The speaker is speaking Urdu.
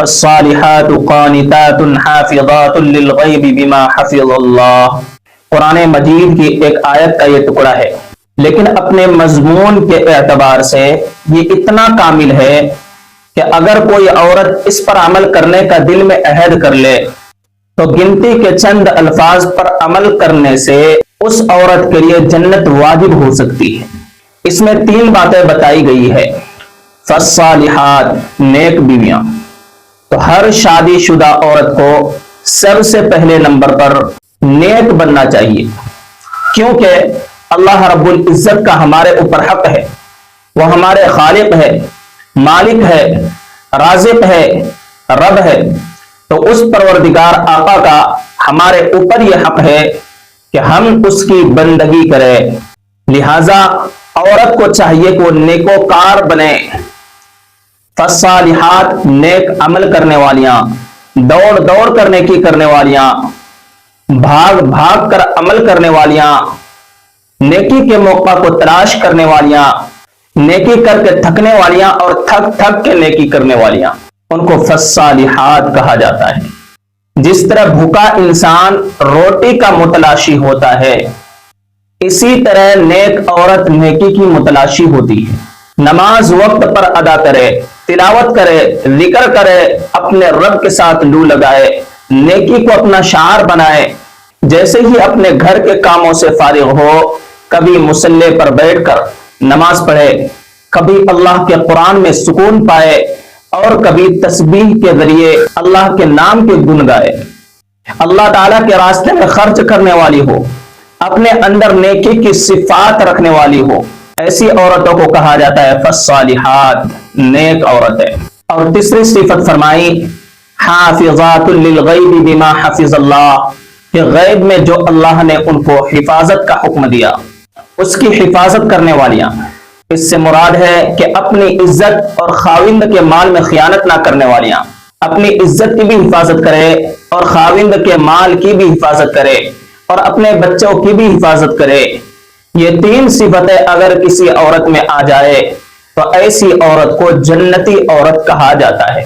فالصالحات قانتات حافظات للغیب بما حفظ اللہ۔ قرآن مجید کی ایک آیت کا یہ ٹکڑا ہے، لیکن اپنے مضمون کے اعتبار سے یہ اتنا کامل ہے کہ اگر کوئی عورت اس پر عمل کرنے کا دل میں عہد کر لے تو گنتی کے چند الفاظ پر عمل کرنے سے اس عورت کے لیے جنت واجب ہو سکتی ہے۔ اس میں 3 باتیں بتائی گئی ہے۔ فالصالحات، نیک بیویاں، تو ہر شادی شدہ عورت کو سب سے پہلے نمبر پر نیک بننا چاہیے، کیونکہ اللہ رب العزت کا ہمارے اوپر حق ہے، وہ ہمارے خالق ہے، مالک ہے، رازق ہے، رب ہے، تو اس پروردگار آقا کا ہمارے اوپر یہ حق ہے کہ ہم اس کی بندگی کریں۔ لہذا عورت کو چاہیے کہ وہ نیکوکار بنے۔ فالصالحات، نیک عمل کرنے والیاں، دوڑ دوڑ کر نیکی کرنے والیاں، بھاگ بھاگ کر عمل کرنے والیاں، نیکی کے موقع کو تلاش کرنے والیاں، نیکی کر کے تھکنے والیاں اور تھک تھک کے نیکی کرنے والیاں، ان کو فالصالحات کہا جاتا ہے۔ جس طرح بھوکا انسان روٹی کا متلاشی ہوتا ہے، اسی طرح نیک عورت نیکی کی متلاشی ہوتی ہے۔ نماز وقت پر ادا کرے، تلاوت کرے، ذکر کرے، اپنے رب کے ساتھ لو لگائے، نیکی کو اپنا شعار بنائے۔ جیسے ہی اپنے گھر کے کاموں سے فارغ ہو، کبھی مصلی پر بیٹھ کر نماز پڑھے، کبھی اللہ کے قرآن میں سکون پائے، اور کبھی تسبیح کے ذریعے اللہ کے نام کے گن گائے، اللہ تعالیٰ کے راستے میں خرچ کرنے والی ہو، اپنے اندر نیکی کی صفات رکھنے والی ہو، ایسی عورتوں کو کہا جاتا ہے فالصالحات، نیک عورت ہے۔ اور تیسری صفت فرمائی حافظات للغیب بما حفظ اللہ، کہ غیب میں جو اللہ نے ان کو حفاظت کا حکم دیا اس کی حفاظت کرنے والیاں۔ اس سے مراد ہے کہ اپنی عزت اور خاوند کے مال میں خیانت نہ کرنے والیاں، اپنی عزت کی بھی حفاظت کرے اور خاوند کے مال کی بھی حفاظت کرے اور اپنے بچوں کی بھی حفاظت کرے۔ یہ 3 صفتیں اگر کسی عورت میں آ جائے تو ایسی عورت کو جنتی عورت کہا جاتا ہے۔